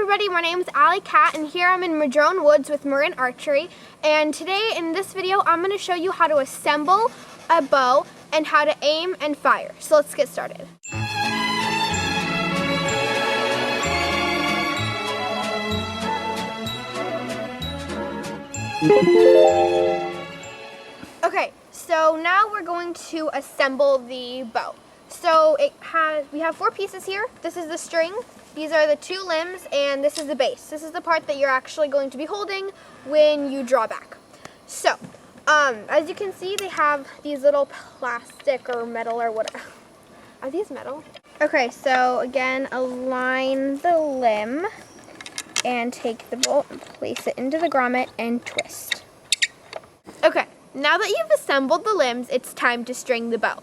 everybody, my name is Allie-Kat and here I'm in Madrone Woods with Marin Archery, and today in this video I'm going to show you how to assemble a bow and how to aim and fire. So let's get started. Okay, so now we're going to assemble the bow. So we have 4 pieces here. This is the string, these are the 2 limbs, and this is the base. This is the part that you're actually going to be holding when you draw back. So, as you can see, they have these little plastic or metal or whatever. Are these metal? Okay, so again, align the limb and take the bolt and place it into the grommet and twist. Okay, now that you've assembled the limbs, it's time to string the bow.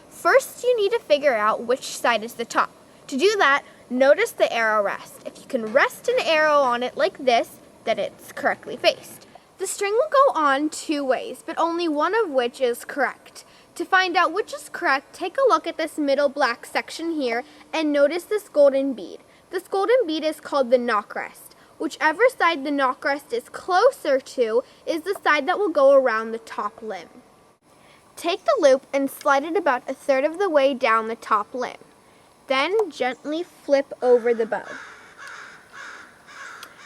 First, you need to figure out which side is the top. To do that, notice the arrow rest. If you can rest an arrow on it like this, then it's correctly faced. The string will go on 2 ways, but only one of which is correct. To find out which is correct, take a look at this middle black section here and notice this golden bead. This golden bead is called the knock rest. Whichever side the knock rest is closer to is the side that will go around the top limb. Take the loop and slide it about 1/3 of the way down the top limb. Then gently flip over the bow.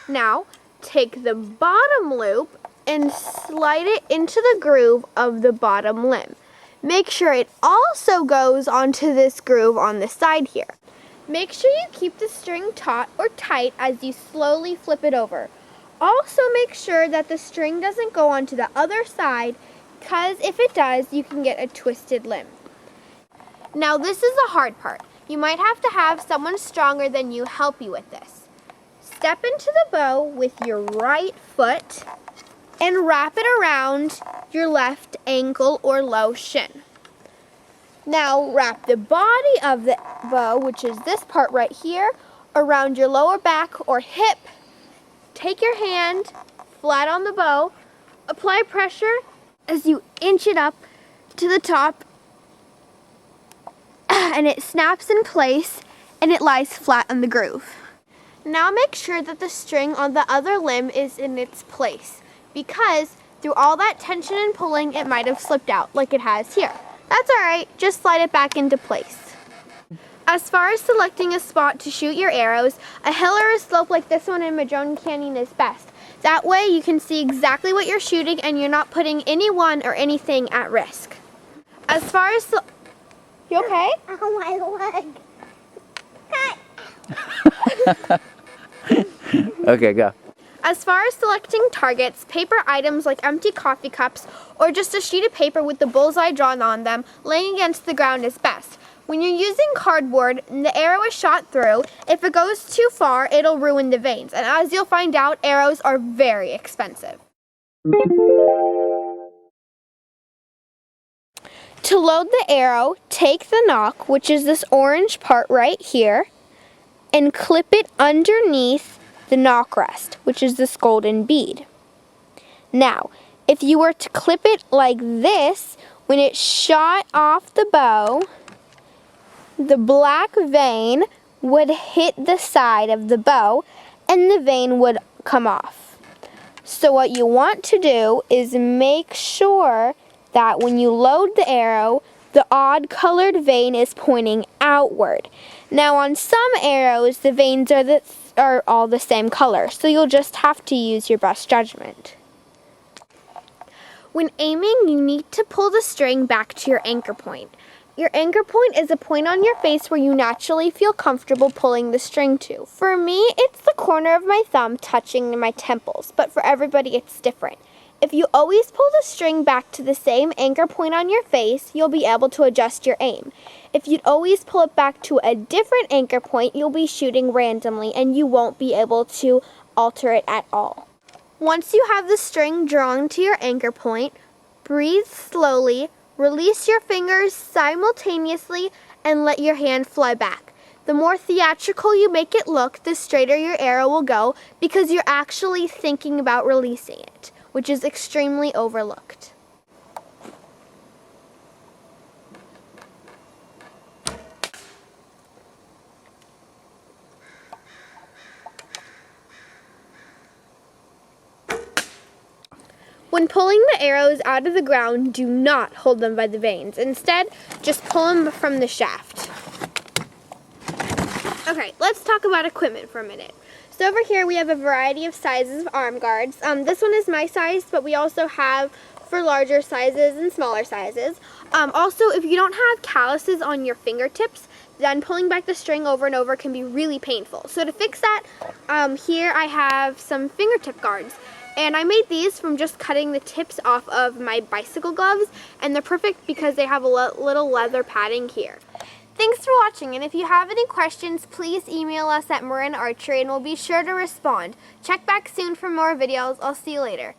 Now, take the bottom loop and slide it into the groove of the bottom limb. Make sure it also goes onto this groove on the side here. Make sure you keep the string taut or tight as you slowly flip it over. Also make sure that the string doesn't go onto the other side, because if it does, you can get a twisted limb. Now this is the hard part. You might have to have someone stronger than you help you with this. Step into the bow with your right foot and wrap it around your left ankle or low shin. Now wrap the body of the bow, which is this part right here, around your lower back or hip. Take your hand flat on the bow, apply pressure as you inch it up to the top, and it snaps in place and it lies flat on the groove. Now make sure that the string on the other limb is in its place, because through all that tension and pulling it might have slipped out like it has here. That's alright, just slide it back into place. As far as selecting a spot to shoot your arrows, a hill or a slope like this one in Madrone Canyon is best. That way you can see exactly what you're shooting and you're not putting anyone or anything at risk. As far as you okay? Oh, my leg. Okay, go. As far as selecting targets, paper items like empty coffee cups or just a sheet of paper with the bullseye drawn on them laying against the ground is best. When you're using cardboard and the arrow is shot through, if it goes too far, it'll ruin the vanes. And as you'll find out, arrows are very expensive. To load the arrow, take the knock, which is this orange part right here, and clip it underneath the knock rest, which is this golden bead. Now, if you were to clip it like this, when it shot off the bow, the black vein would hit the side of the bow and the vein would come off. So what you want to do is make sure that when you load the arrow, the odd colored vein is pointing outward. Now on some arrows, the veins are all the same color, so you'll just have to use your best judgment. When aiming, you need to pull the string back to your anchor point. Your anchor point is a point on your face where you naturally feel comfortable pulling the string to. For me, it's the corner of my thumb touching my temples, but for everybody it's different. If you always pull the string back to the same anchor point on your face, you'll be able to adjust your aim. If you'd always pull it back to a different anchor point, you'll be shooting randomly and you won't be able to alter it at all. Once you have the string drawn to your anchor point, breathe slowly, release your fingers simultaneously, and let your hand fly back. The more theatrical you make it look, the straighter your arrow will go because you're actually thinking about releasing it, which is extremely overlooked. When pulling the arrows out of the ground, do not hold them by the vanes. Instead, just pull them from the shaft. Okay, let's talk about equipment for a minute. So over here we have a variety of sizes of arm guards. This one is my size, but we also have for larger sizes and smaller sizes. Also, if you don't have calluses on your fingertips, then pulling back the string over and over can be really painful. So to fix that, here I have some fingertip guards. And I made these from just cutting the tips off of my bicycle gloves, and they're perfect because they have a little leather padding here. Thanks for watching, and if you have any questions, please email us at Marin Archery and we'll be sure to respond. Check back soon for more videos. I'll see you later.